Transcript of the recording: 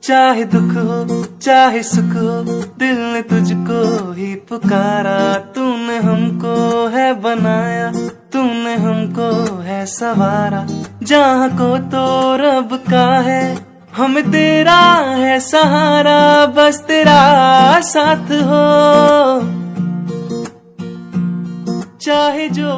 चाहे दुख हो चाहे सुख हो, दिल ने तुझको ही पुकारा। तूने हमको है बनाया, तूने हमको है सवारा। जहाँ को तो रब का है, हमें तेरा है सहारा। बस तेरा साथ हो, चाहे जो